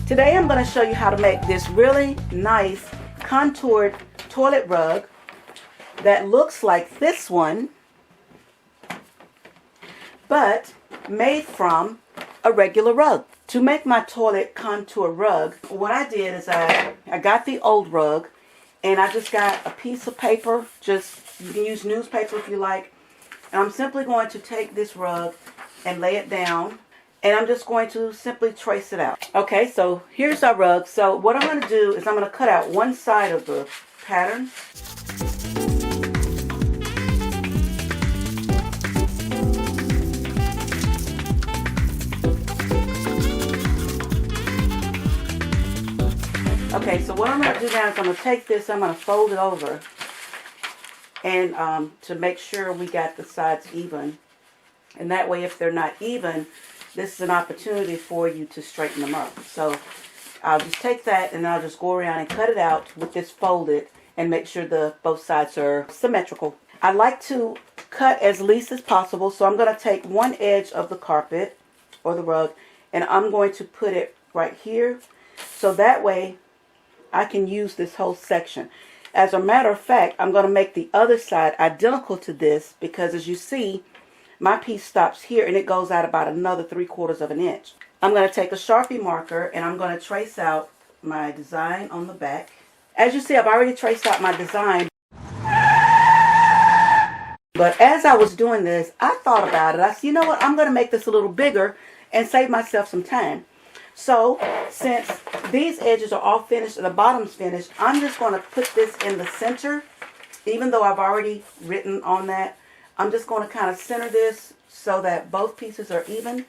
Today I'm going to show you how to make this really nice contoured toilet rug that looks like this one, but made from a regular rug. To make my toilet contour rug, what I did is I got the old rug, and I just got a piece of paper. Just, you can use newspaper if you like. And I'm simply going to take this rug and lay it down, and I'm just going to simply trace it out. Okay, so here's our rug. So what I'm going to do is I'm going to cut out one side of the pattern. Okay, so what I'm going to do now is I'm going to take this, I'm going to fold it over, and to make sure we got the sides even. And that way, if they're not even, this is an opportunity for you to straighten them up. So I'll just take that and I'll just go around and cut it out with this folded and make sure both sides are symmetrical. I like to cut as least as possible, so I'm going to take one edge of the carpet or the rug and I'm going to put it right here, so that way I can use this whole section. As a matter of fact, I'm going to make the other side identical to this, because as you see, my piece stops here and it goes out about another 3/4 of an inch. I'm going to take a Sharpie marker and I'm going to trace out my design on the back. As you see, I've already traced out my design. But as I was doing this, I thought about it. I said, you know what, I'm going to make this a little bigger and save myself some time. So since these edges are all finished and the bottom's finished, I'm just going to put this in the center. Even though I've already written on that, I'm just going to kind of center this so that both pieces are even.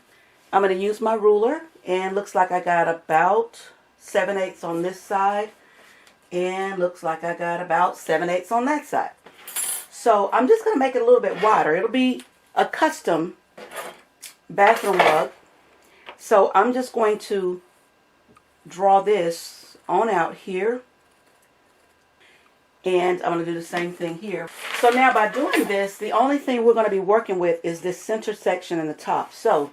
I'm going to use my ruler, and looks like I got about 7/8 on this side, and looks like I got about 7/8 on that side. So I'm just going to make it a little bit wider. It'll be a custom bathroom rug. So I'm just going to draw this on out here. And I'm going to do the same thing here. So now by doing this, the only thing we're going to be working with is this center section in the top. So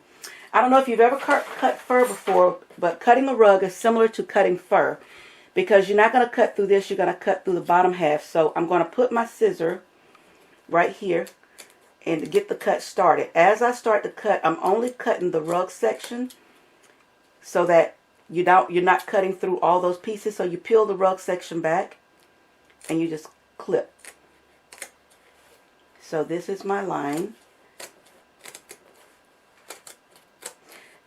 I don't know if you've ever cut fur before, but cutting a rug is similar to cutting fur, because you're not going to cut through this, you're going to cut through the bottom half. So I'm going to put my scissor right here and to get the cut started. As I start to cut, I'm only cutting the rug section so that you're not cutting through all those pieces. So you peel the rug section back and you just clip. So this is my line.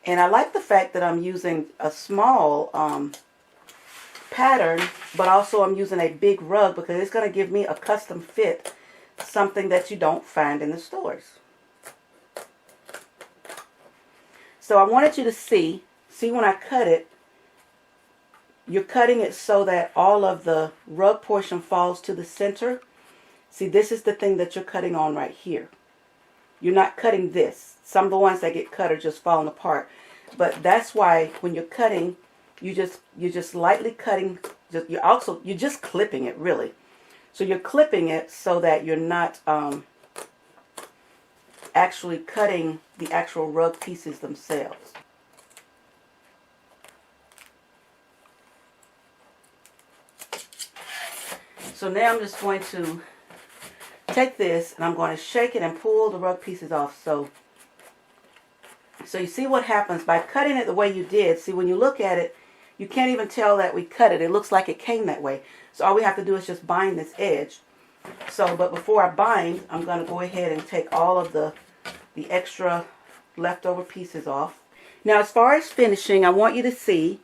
And I like the fact that I'm using a small pattern, but also I'm using a big rug, because it's going to give me a custom fit, something that you don't find in the stores. So I wanted you to see when I cut it, you're cutting it so that all of the rug portion falls to the center. See, this is the thing that you're cutting on right here. You're not cutting this. Some of the ones that get cut are just falling apart. But that's why when you're cutting, you're just lightly cutting. You're just clipping it, really. So you're clipping it so that you're not actually cutting the actual rug pieces themselves. So now I'm just going to take this and I'm going to shake it and pull the rug pieces off. So you see what happens by cutting it the way you did. See, when you look at it, you can't even tell that we cut it. It looks like it came that way. So all we have to do is just bind this edge. But before I bind, I'm going to go ahead and take all of the extra leftover pieces off. Now, as far as finishing, I want you to see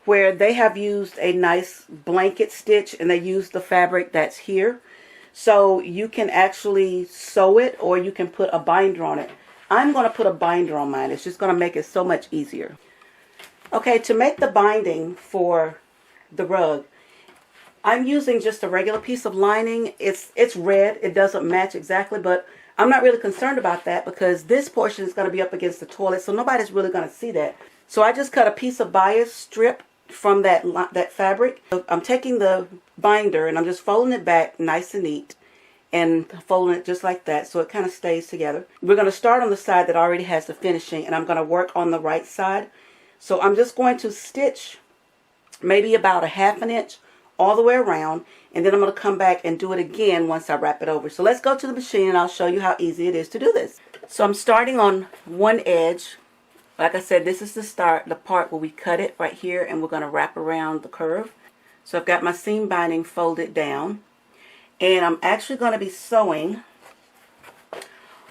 where they have used a nice blanket stitch and they used the fabric that's here. So you can actually sew it, or you can put a binder on it. I'm going to put a binder on mine. It's just going to make it so much easier. Okay, to make the binding for the rug, I'm using just a regular piece of lining. It's red. It doesn't match exactly, but I'm not really concerned about that, because this portion is going to be up against the toilet, so nobody's really going to see that. So I just cut a piece of bias strip from that fabric. I'm taking the binder and I'm just folding it back nice and neat, and folding it just like that so it kind of stays together. We're going to start on the side that already has the finishing, and I'm going to work on the right side. So I'm just going to stitch maybe about a 1/2 inch all the way around, and then I'm going to come back and do it again once I wrap it over. So let's go to the machine and I'll show you how easy it is to do this. So I'm starting on one edge. Like I said, this is the part where we cut it right here, and we're going to wrap around the curve. So I've got my seam binding folded down, and I'm actually going to be sewing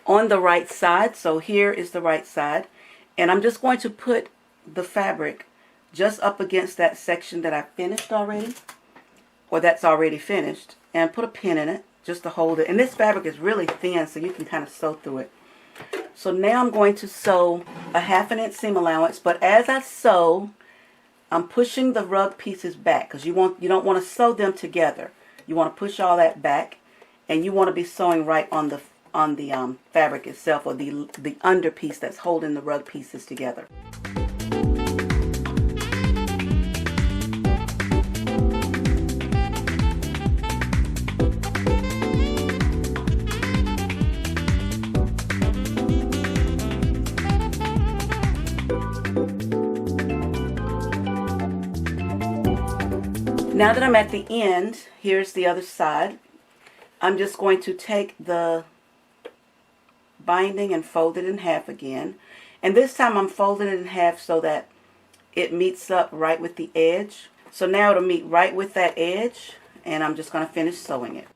on the right side. So here is the right side, and I'm just going to put the fabric just up against that section that I finished already, or that's already finished, and put a pin in it just to hold it. And this fabric is really thin, so you can kind of sew through it. So now I'm going to sew a 1/2 inch seam allowance, but as I sew, I'm pushing the rug pieces back, because you don't want to sew them together. You want to push all that back, and you want to be sewing right on the fabric itself, or the under piece that's holding the rug pieces together. Now that I'm at the end, here's the other side. I'm just going to take the binding and fold it in half again. And this time I'm folding it in half so that it meets up right with the edge. So now it'll meet right with that edge, and I'm just going to finish sewing it.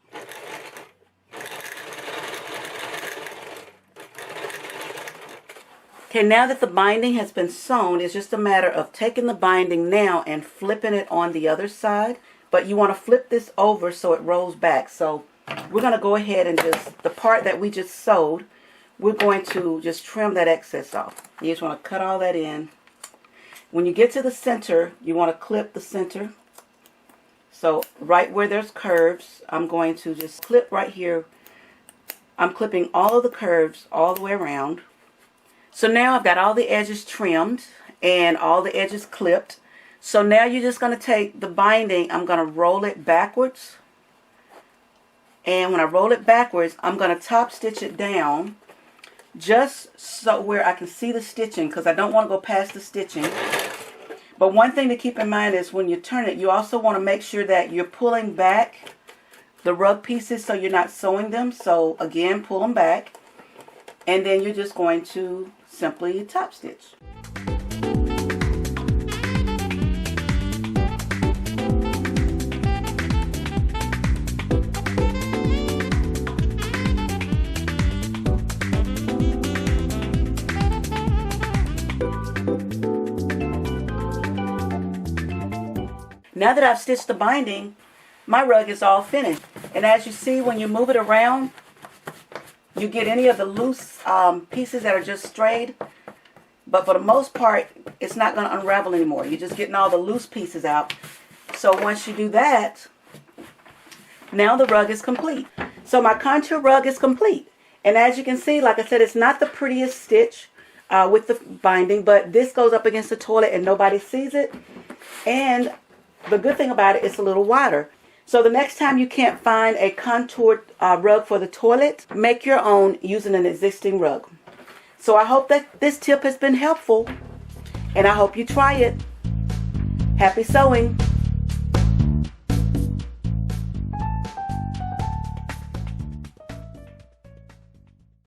Okay, now that the binding has been sewn, it's just a matter of taking the binding now and flipping it on the other side. But you want to flip this over so it rolls back. So we're going to go ahead and the part that we just sewed, we're going to just trim that excess off. You just want to cut all that in. When you get to the center, you want to clip the center. So right where there's curves, I'm going to just clip right here. I'm clipping all of the curves all the way around. So now I've got all the edges trimmed and all the edges clipped. So now you're just going to take the binding, I'm going to roll it backwards. And when I roll it backwards, I'm going to top stitch it down just so where I can see the stitching, because I don't want to go past the stitching. But one thing to keep in mind is when you turn it, you also want to make sure that you're pulling back the rug pieces so you're not sewing them. So again, pull them back. And then you're just going to simply top stitch. Now that I've stitched the binding, my rug is all finished. And as you see, when you move it around, you get any of the loose pieces that are just strayed. But for the most part, it's not going to unravel anymore. You're just getting all the loose pieces out. So once you do that, now the rug is complete. So my contour rug is complete. And as you can see, like I said, it's not the prettiest stitch with the binding, but this goes up against the toilet and nobody sees it. And the good thing about it, it's a little wider. So the next time you can't find a contoured rug for the toilet, make your own using an existing rug. So I hope that this tip has been helpful, and I hope you try it. Happy sewing!